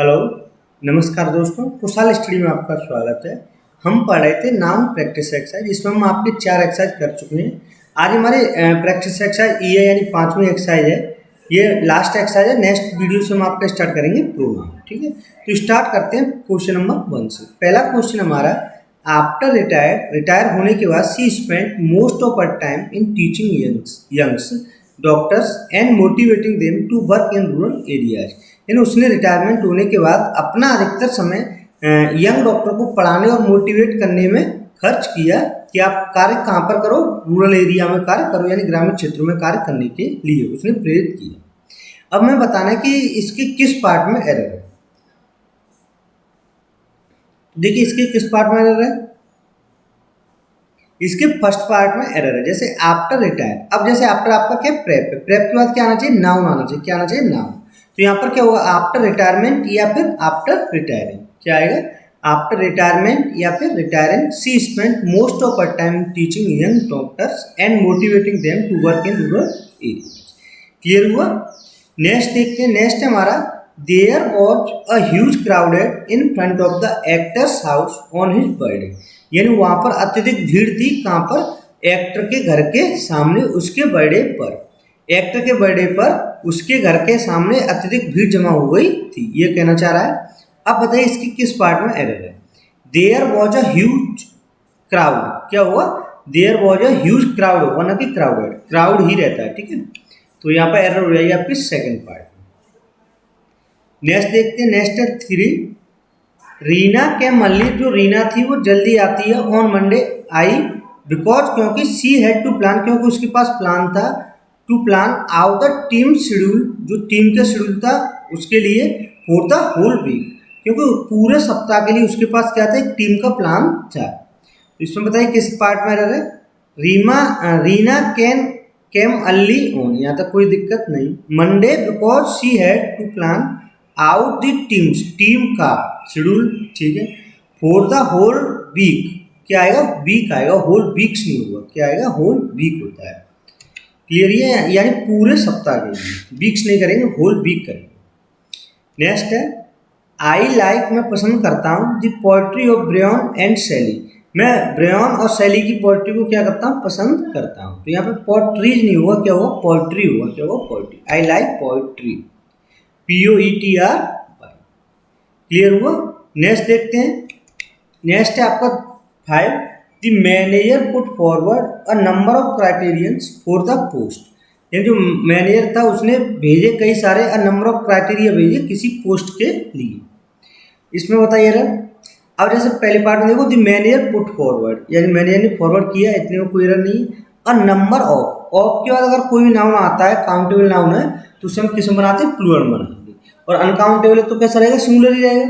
Hello, नमस्कार दोस्तों। Kushal study में आपका स्वागत है। हम पढ़ रहे थे नाउन प्रैक्टिस एक्सरसाइज, जिसमें हम आपके 4 एक्सरसाइज कर चुके हैं। आज हमारे प्रैक्टिस एक्सरसाइज ये यानी 5वीं एक्सरसाइज है। ये लास्ट एक्सरसाइज है। नेक्स्ट वीडियो से हम आपका स्टार्ट करेंगे प्रोनाउन। ठीक है, तो स्टार्ट करते हैं क्वेश्चन नंबर 1 से। पहला क्वेश्चन हमारा, आफ्टर रिटायर होने के बाद she spent most of her time in teaching youngs doctors and motivating them to work in rural areas. यानी उसने रिटायरमेंट होने के बाद अपना अधिकतर समय यंग डॉक्टर को पढ़ाने और मोटिवेट करने में खर्च किया कि आप कार्य कहाँ पर करो, रूरल एरिया में कार्य करो, यानी ग्रामीण क्षेत्रों में कार्य करने के लिए उसने प्रेरित किया। अब मैं बताना कि इसके किस पार्ट में एरर है। देखिए, इसके किस पार्ट में एरर है। इसके फर्स्ट पार्ट में एरर है। जैसे आफ्टर रिटायर, अब जैसे आफ्टर आपका क्या प्रेप है, प्रेप के बाद क्या आना चाहिए, नाउन आना चाहिए। क्या आना चाहिए, नाउन। तो यहाँ पर क्या होगा, आफ्टर रिटायरमेंट या फिर आफ्टर रिटायरिंग। क्या आएगा, आफ्टर रिटायरमेंट या फिर retiring she spent most of her time teaching young doctors and motivating them to work in rural area. Clear हुआ। नेक्स्ट देखते हैं। नेक्स्ट है हमारा, there was a huge crowded in front of the actor's house on his birthday. यानी वहां पर अत्यधिक भीड़ थी। कहाँ पर, एक्टर के घर के सामने उसके बर्थडे पर। एक्टर के बर्थडे पर उसके घर के सामने अत्यधिक भीड़ जमा हो गई थी, ये कहना चाह रहा है। अब बताइए इसकी किस पार्ट में एरर है। There was a huge crowd, क्या हुआ, there was a huge crowd होगा ना कि क्राउडेड, क्राउड ही रहता है। ठीक है, तो यहाँ पर एरर हो जाएगी आपकी सेकंड पार्ट। नेक्स्ट देखते हैं। नेक्स्ट है 3, रीना के मल्ली, जो रीना थी वो जल्दी आती है ऑन मंडे आई बिकॉज, क्योंकि सी हैड टू प्लान, क्योंकि उसके पास प्लान था, to plan out the team schedule, जो टीम का शेड्यूल था उसके लिए, फॉर द होल वीक, क्योंकि पूरे सप्ताह के लिए उसके पास क्या था, एक टीम का प्लान था। तो इसमें बताइए किस पार्ट में एरर है। रीना केम अर्ली ऑन, यहाँ तक कोई दिक्कत नहीं। Monday because she had to plan out the teams, team का शेड्यूल। ठीक है, फॉर द होल वीक, क्या आएगा, वीक आएगा, होल वीक्स नहीं होगा। क्या आएगा, होल वीक होता है। क्लियर, ये यानी पूरे सप्ताह के लिए, वीक्स नहीं करेंगे, होल वीक करेंगे। नेक्स्ट है, आई लाइक, मैं पसंद करता हूँ, the poetry of brain and शैली। मैं ब्रेयन और शैली की पोइट्री को क्या करता हूँ, पसंद करता हूँ। तो यहाँ पे पोइट्रीज नहीं हुआ, क्या हुआ, पोइट्री हुआ। क्या हुआ, poetry. I like poetry, POETR। Clear हुआ। नेक्स्ट देखते हैं। नेक्स्ट है आपका 5, the manager put forward a number of criterions for the post. यानी जो मैनेजर था उसने भेजे कई सारे, अ नंबर ऑफ क्राइटेरिया भेजे किसी पोस्ट के लिए। इसमें बताइए एरर। अब जैसे पहले पार्ट में देखो, द मैनेजर पुट फॉरवर्ड, यानी मैनेजर ने फॉरवर्ड किया, इतने में कोई एरर नहीं। अ नंबर ऑफ के बाद अगर कोई भी नाउन आता है, काउंटेबल नाउन है, तो उसे हम किसमें बनाते हैं, प्लूरल बनाएंगे। और अनकाउंटेबल तो कैसा रहेगा, सिंगुलर ही रहेगा।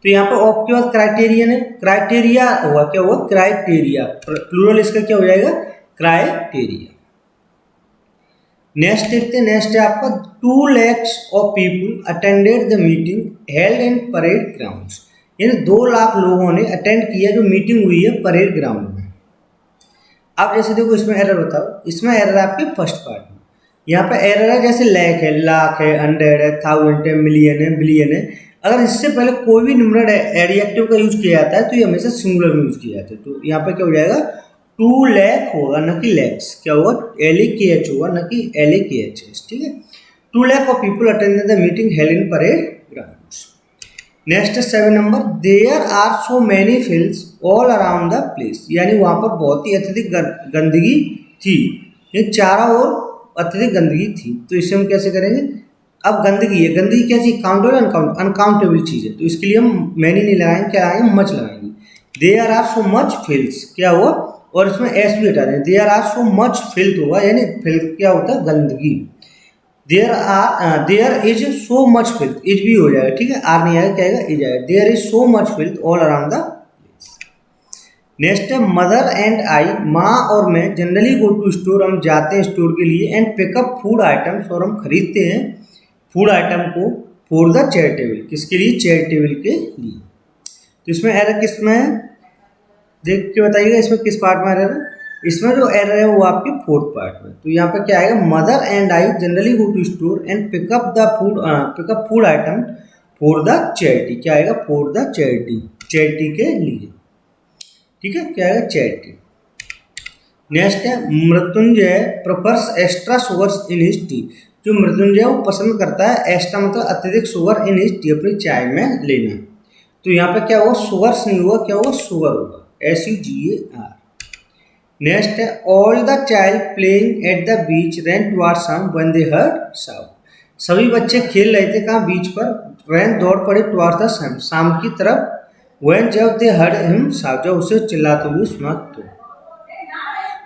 तो यहाँ पे ऑफ के बाद क्राइटेरियन है, क्राइटेरिया हुआ, क्या हुआ, क्राइटेरिया, प्लूरल इसका क्या हो जाएगा, क्राइटेरिया। नेक्स्ट देखते हैं। नेक्स्ट है आपका, 2 lakhs of people attended the meeting held in parade grounds. यानी 2 लाख लोगों ने अटेंड किया जो मीटिंग हुई है परेड ग्राउंड में। अब जैसे देखो इसमें एरर बताओ। इसमें एरर है आपके फर्स्ट पार्ट में। यहाँ पे एरर है, जैसे लैख है, लाख है, 100 है, 1000 है, मिलियन है, बिलियन है। अगर इससे पहले कोई भी न्यूमरल एडजेक्टिव का यूज किया जाता है तो ये हमेशा सिंगुलर में यूज किया जाता है। तो यहाँ पे क्या हो जाएगा, 2 लाख होगा न कि लैक्स। क्या होगा, LAKH होगा न कि LAKHS। ठीक है, 2 lakh of people attended the meeting held in parade grounds. Next 7 number, there are so many fills all around the place. यानी वहाँ पर बहुत ही अत्यधिक गंदगी थी, ये चारों ओर अत्यधिक गंदगी थी। तो इसे हम कैसे करेंगे। अब गंदगी है, गंदगी क्या चीज़, काउंटेबल अनकाउंटेबल चीज़ है, तो इसके लिए हम मैनी नहीं लगाएंगे, क्या लगाएंगे, मच लगाएंगे। There are so much fills, क्या हुआ, और इसमें एस भी हटा दें, there are so much filth होगा, यानी फिल्थ क्या होता है, गंदगी। There is so much filth, is भी हो जाएगा। ठीक है, आर नहीं आएगा, क्या आएगा, इज आएगा। There is so much filth all around the place. Next है, मदर एंड आई, माँ और मैं जनरली गो टू स्टोर, हम जाते हैं स्टोर के लिए, एंड पिकअप फूड आइटम्स, और हम खरीदते हैं फूड आइटम को, फॉर द चैरिटेबल, किसके लिए, चैरिटेबल के लिए। तो इसमें एरर किसमें है, देख के बताइएगा इसमें किस पार्ट में एरर है। इसमें जो एरर है वो आपके फोर्थ पार्ट में। तो यहाँ पे क्या आएगा, mother and I generally go to store and pick up food item for the charity, क्या आएगा? फॉर द चैरिटी, चैरिटी के लिए, ठीक है, क्या आएगा? चैरिटी। नेक्स्ट है Mrityunjay prefers extra sugars in his T. जो मृत्युंजय वो पसंद करता है एक्स्ट्रा मतलब अत्यधिक शुगर इन हिज टी, अपनी चाय में लेना। तो यहाँ पे क्या होगा? शुगर्स नहीं होगा, क्या होगा? शुगर होगा, SUGAR। नेक्स्ट है all the child playing at the beach ran towards some when they heard sound. सभी बच्चे खेल रहे थे कहाँ? बीच पर। रैन दौड़ पड़े टुवर्ड्स द सम, शाम की तरफ। व्हेन जब दे हर्ड हिम साउंड, जब उसे चिल्लाते हुए सुना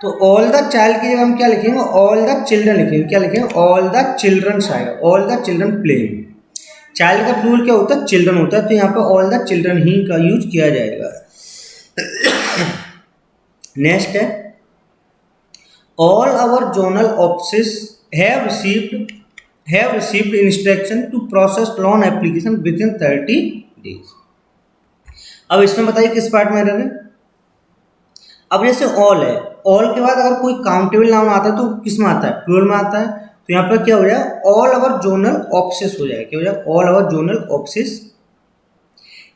तो ऑल द चाइल्ड की जगह हम क्या लिखेंगे? ऑल द चिल्ड्रन लिखेंगे। क्या लिखेंगे? ऑल द चिल्ड्रन आएगा, all the children playing. Child का प्लूरल क्या होता है? चिल्ड्रन होता है, तो यहाँ पर ऑल द चिल्ड्रन ही का यूज किया जाएगा। नेक्स्ट है all our zonal office have received instruction to process loan application within 30 days. अब इसमें बताइए किस पार्ट में एरर है? अब जैसे ऑल है, ऑल के बाद अगर कोई काउंटेबल नाउन आता है तो किस में आता है? प्लूरल में आता है। तो यहाँ पर क्या हो जाएगा? ऑल आवर जोनल ऑफिस हो जाएगा। क्या हो जाएगा? All our zonal office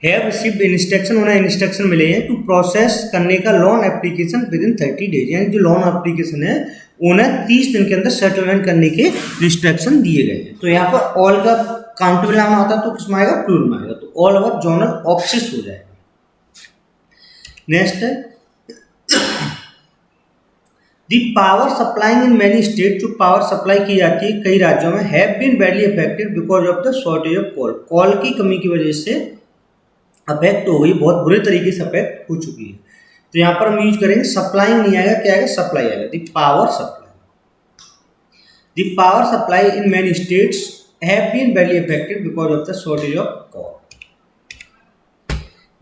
have received instruction, उन्हें इंस्ट्रक्शन मिले हैं टू प्रोसेस करने का loan application within 30 days, यानी जो लोन एप्लीकेशन है उन्हें 30 दिन के अंदर सेटलमेंट करने के इंस्ट्रक्शन दिए गए हैं। तो यहाँ पर ऑल का काउंटेबल नाउन आता है तो किसमें आएगा? प्लूरल में आएगा, तो ऑल ओवर जोनल ऑफिस हो जाएगा। नेक्स्ट है the power supplying in many state, जो पावर सप्लाई की जाती है कई राज्यों में, have been badly affected because of the shortage of coal. Coal की कमी की वजह से अफेक्ट हो गई, बहुत बुरे तरीके से अफेक्ट हो चुकी है। तो यहाँ पर हम यूज करेंगे सप्लाइंग नहीं आएगा, क्या आएगा? सप्लाई आएगा। The power supply, the power supply in many states have been badly affected because of the shortage of coal.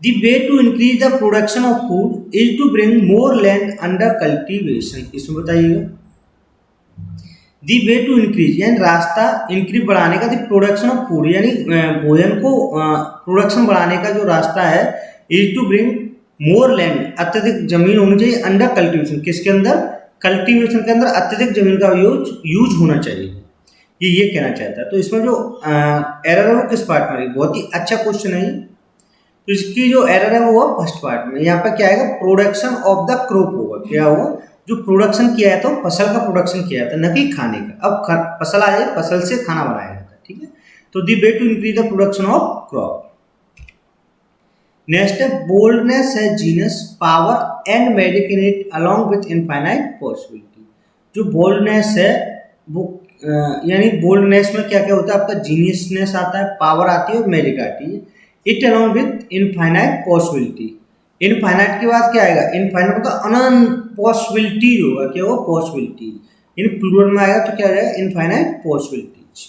The way to increase the production of food is to bring more land under cultivation. इसमें बताइएगा दी way to increase, यानी रास्ता increase बढ़ाने का, the production of food यानी भोजन को production बढ़ाने का जो रास्ता है, is to bring more land, अत्यधिक जमीन होनी चाहिए, अंडर कल्टीवेशन, किसके अंदर? कल्टीवेशन के अंदर अत्यधिक जमीन का यूज होना चाहिए, ये कहना चाहता है। तो इसमें जो एरर है वो किस पार्ट में? बहुत ही अच्छा क्वेश्चन है। तो इसकी जो एरर है वो फर्स्ट पार्ट में। यहाँ पर क्या आएगा? प्रोडक्शन ऑफ द क्रॉप होगा। क्या होगा? जो प्रोडक्शन किया है तो फसल का प्रोडक्शन किया था, न कि खाने का। अब फसल आ जाए, फसल से खाना बनाया जाता है, ठीक है। तो the way to increase the production of crop. Next है बोल्डनेस है genius, power and magic in it along with infinite possibility. जो बोल्डनेस है वो यानी बोल्डनेस में क्या क्या होता है? आपका जीनियसनेस आता है, पावर आती है और मैजिक आती है। It along with infinite possibility, infinite के बाद क्या आएगा? इनफाइनाइट मतलब अनंत, पॉसिबिलिटी होगा, क्या होगा? पॉसिबिलिटी। इन प्लूरल में आएगा तो क्या आएगा? Infinite possibilities.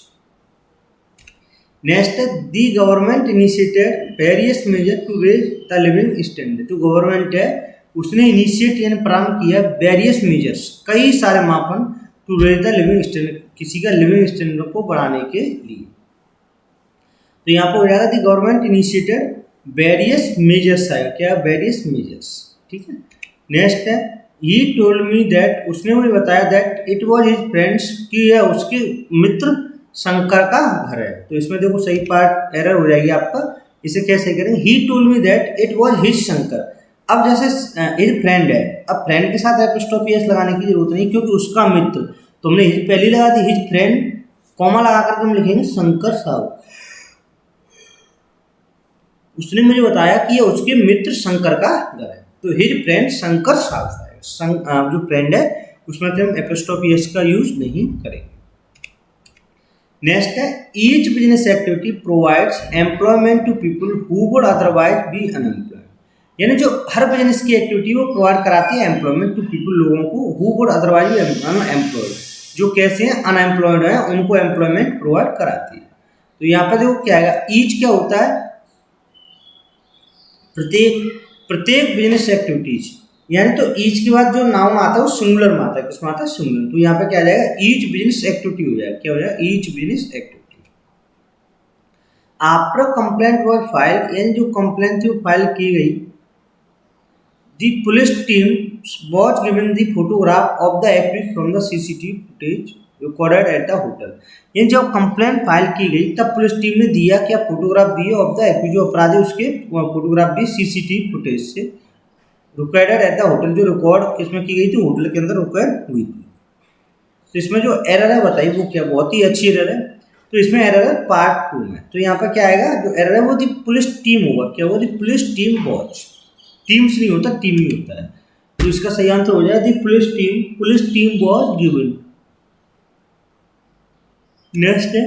नेक्स्ट है the government initiated various measure to raise the living standard. जो गवर्नमेंट है उसने इनिशिएट यानी प्रारंभ किया वेरियस मेजर्स, कई सारे मापन, to raise the living standard, किसी का लिविंग स्टैंडर्ड को बढ़ाने के लिए। तो यहाँ पर हो जाएगा दी गवर्नमेंट इनिशिएटेड वेरियस मेजर्स आएगा। क्या? वेरियस मेजर्स, ठीक है। नेक्स्ट है ही टोल्ड मी दैट, उसने मुझे बताया that it was his friends, कि यह उसके मित्र शंकर का घर है। तो इसमें देखो सही पार्ट एरर हो जाएगी आपका, इसे कैसे करेंगे? He told me that it was his Shankar. अब जैसे हिज फ्रेंड है, अब फ्रेंड के साथ एपिस्ट्रोफी एस लगाने की जरूरत नहीं, क्योंकि उसका मित्र, तो हमने हिज पहली लगा दी, हिज फ्रेंड कॉमा लगा करके हम लिखेंगे शंकर साहब। उसने मुझे बताया कि ये उसके मित्र शंकर का घर है, तो हिज फ्रेंड शंकर साहब है। जो फ्रेंड है उसमें हम एपिस्ट्रोफी एस का यूज नहीं करेंगे। नेक्स्ट है each business activity provides employment to people who would otherwise be unemployed. यानी जो हर बिजनेस की एक्टिविटी वो प्रोवाइड कराती है एम्प्लॉयमेंट टू पीपल, लोगों को, who would otherwise be unemployed, जो कैसे हैं? अनएम्प्लॉयड है, उनको एम्प्लॉयमेंट प्रोवाइड कराती है। तो यहाँ पर देखो क्या आएगा? ईच क्या होता है? प्रत्येक बिजनेस एक्टिविटीज, यानी तो ईच के बाद जो नाउन आता है वो सिंगुलर में आता है, किसमें आता है? सिंगुलर। तो यहाँ पे क्या आ जाएगा? ईच बिजनेस एक्टिविटी हो जाएगा। क्या हो जाएगा? Each business activity. After complaint was file, यानी जो कंप्लेंट थी वो फाइल की गई, the police team was given the photograph of the accused from the CCTV footage recorded at the hotel. ये जब कंप्लेंट फाइल की गई तब पुलिस टीम ने दिया क्या, फोटोग्राफ दिए ऑफ द एक्यूज, जो अपराधी उसके फोटोग्राफ दी सीसीटीवी फुटेज से। रिकॉर्डेड एट द होटल, जो रिकॉर्ड किसमें की गई थी, होटल के अंदर रिकॉर्ड हुई थी। तो इसमें जो एरर है बताइए वो क्या, बहुत ही अच्छी एरर है। तो इसमें एरर है पार्ट 2 में। तो यहाँ पर क्या आएगा, जो एरर है वो दी पुलिस टीम होगा, क्या होगा, दी पुलिस टीम वॉच। टीम्स नहीं होता, टीम ही होता है। तो इसका सही आंसर हो जाएगा the police team was given. Next है,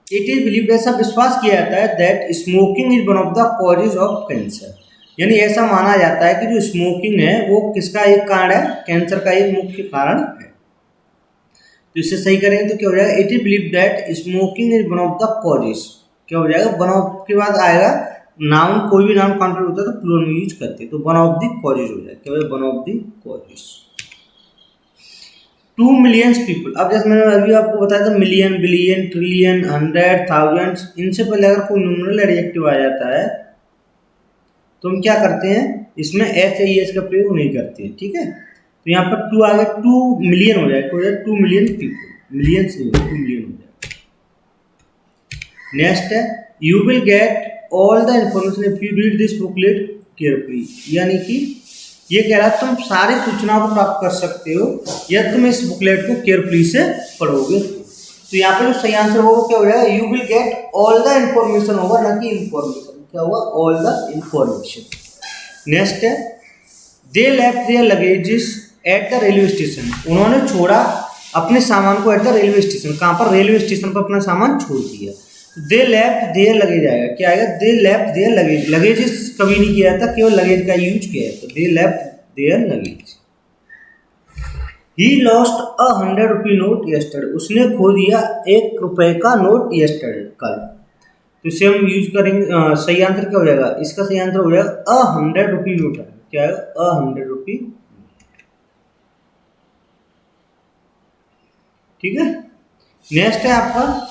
इट इज बिलीव, ऐसा विश्वास किया जाता है that smoking is one of the causes of cancer, यानी ऐसा माना जाता है कि जो स्मोकिंग है वो किसका एक कारण है, कैंसर का एक मुख्य कारण है। तो इसे सही करेंगे तो क्या हो जाएगा, it is believe that smoking is one of the causes, क्या हो जाएगा, वन ऑफ के बाद आएगा नाउन, कोई भी नाउन काउंटर होता है तो प्लूरल में यूज करते हैं, तो वन ऑफ द कॉजेज हो जाएगा, क्या हो जाएगा, one of the causes. 2 million people, अब जैसे मैंने अभी आपको बताया था मिलियन, बिलियन, ट्रिलियन, 100, थाउजेंड्स, इनसे पहले अगर कोई न्यूमरल एडजेक्टिव आ जाता है तो हम क्या करते हैं, इसमें एस या एस का प्रयोग नहीं करते हैं, ठीक है। तो यहाँ पर 2 आ गया, 2 मिलियन हो जाएगा, 2 मिलियन पीपल, मिलियन से 2 मिलियन हो जाएगा। नेक्स्ट है, you will get all the information if you read this booklet carefully, यानी कि ये कह रहा है तुम सारी सूचनाओं को प्राप्त कर सकते हो यदि तुम इस बुकलेट को केयरफुली से पढ़ोगे। तो यहाँ पे जो सही आंसर होगा वो क्या हो जाएगा, you will get all the information होगा, ना कि इंफॉर्मेशन, क्या हुआ, ऑल द इंफॉर्मेशन। नेक्स्ट है, they left their luggages at the railway station, उन्होंने छोड़ा अपने सामान को एट द रेलवे स्टेशन, कहाँ पर, रेलवे स्टेशन पर अपना सामान छोड़ दिया। दे लेफ्ट देयर लगेज आएगा, क्या आएगा, they left their luggage, luggages कभी नहीं किया था, केवल लगेज का यूज किया है, तो they left their luggage. He lost a 100 rupee note yesterday, उसने खो दिया 1 रुपए का नोट यस्टरडे, कल। तो इसे हम यूज करेंगे, सही आंसर क्या हो जाएगा, इसका सही आंसर हो जाएगा अ 100 रुपी नोट है, क्या है, अ 100 रुपी, ठीक है। नेक्स्ट है आपका,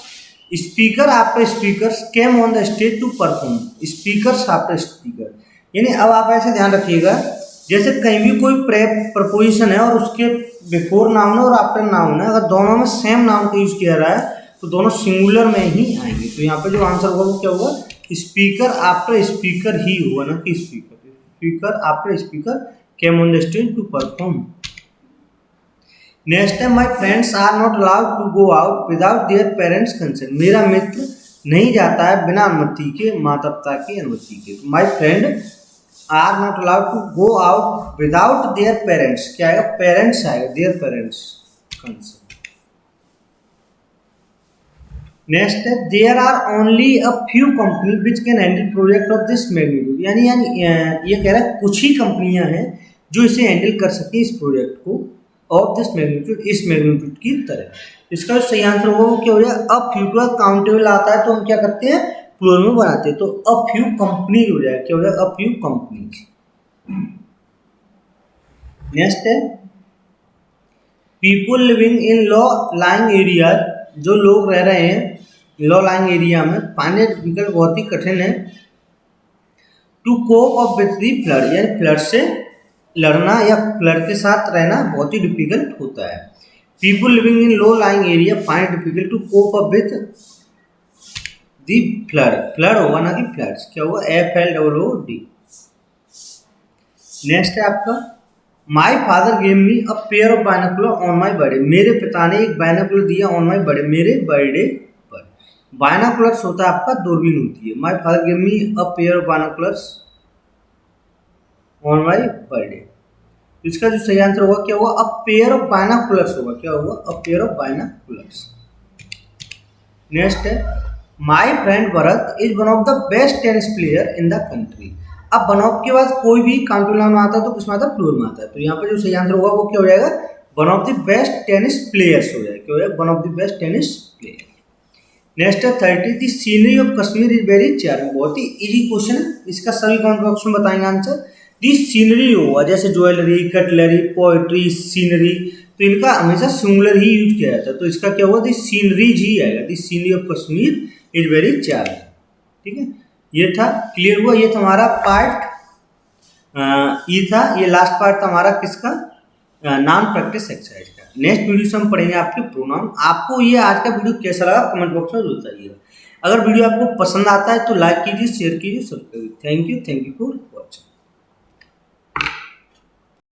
speaker after speakers came on the stage to perform, speakers after speaker, यानी अब आप ऐसे ध्यान रखिएगा, जैसे कहीं भी कोई प्रपोजिशन है और उसके बिफोर नाउन है और आफ्टर नाउन है, अगर दोनों में सेम नाउन का यूज किया रहा है तो दोनों सिंगुलर में ही आएंगे। तो यहाँ पे जो आंसर होगा वो क्या होगा, स्पीकर आफ्टर स्पीकर ही होगा, ना कि speaker after speaker came on the stage to perform. Next time, my friends are not allowed to go out without their parents consent, मेरा मित्र नहीं जाता है बिना अनुमति के, माता पिता की अनुमति के। तो my friend are not allowed to go out without their parents, क्या आएगा, पेरेंट्स आएगा, देयर पेरेंट्स कंसेंट। नेक्स्ट है, there are only a few company which can handle project of this magnitude, यानी ये कह रहा है कुछ ही कंपनियां हैं जो इसे हैंडल कर सकती है, इस प्रोजेक्ट को ऑफ दिस मैग्नीट्यूड, इस मैग्नीट्यूड की तरह। इसका जो सही आंसर होगा वो क्या हो जाएगा, अ फ्यू का काउंटेबल आता है तो हम क्या करते हैं, प्लूरल में बनाते हैं, तो अ फ्यू कंपनीज हो जाएगा, क्या हो जाएगा, अ फ्यू कंपनीज। नेक्स्ट है, people living in low lying area, जो लोग रह रहे हैं लॉ लाइंग एरिया में, फाइंड इट डिफिकल्ट, बहुत ही कठिन है, to cope up with the flood, यानी फ्लड से लड़ना या फ्लड के साथ रहना बहुत ही डिफिकल्ट होता है। People living in low lying area find difficult to cope up with the flood, flood होगा ना कि फ्लड्स, क्या होगा, FLOOD। नेक्स्ट है आपका, my father gave me a pair of binocular on my birthday, मेरे पिता ने एक बायनोकुलर दिया ऑन माई बर्थडे, मेरे बर्थडे पर। बायनोकुलर्स होता है आपका दूरबीन होती है, my father gave me a pair of binoculars on my birthday. इसका जो सही आंसर होगा क्या होगा, अ पेयर ऑफ बायनोकुलर्स होगा, क्या होगा, अ पेयर ऑफ बायनोकुलर्स। नेक्स्ट है, my friend Bharat is one of the best tennis player in the country. अब वन ऑफ के बाद कोई भी काउंटेबल नाउन आता है तो किसमें आता है, प्लूरल में आता है। तो यहाँ पे जो सही आंसर होगा वो क्या हो जाएगा, one of the best tennis players हो जाएगा, क्या हो जाएगा, one of the best tennis player. Next है 30, the scenery of Kashmir is very charming, बहुत ही इजी क्वेश्चन है, इसका सभी कमेंट बॉक्स में बताएंगे आंसर। दी सीनरी होगा, जैसे ज्वेलरी, कटलरी, पोएट्री, सीनरी, तो इनका हमेशा सिंगुलर ही यूज किया जाता है, तो इसका क्या होगा, दी सीनरीज ही आएगा, the scenery of Kashmir is very charming, ठीक है। ये था, क्लियर हुआ, ये था हमारा पार्ट ये था, ये लास्ट पार्ट था हमारा किसका, नॉन प्रैक्टिस एक्सरसाइज का। नेक्स्ट वीडियो से हम पढ़ेंगे आपके प्रोनाउन। आपको ये आज का वीडियो कैसा लगा कमेंट बॉक्स में जरूर बताइएगा। अगर वीडियो आपको पसंद आता है तो लाइक कीजिए, शेयर कीजिए, सब्सक्राइब। Thank you for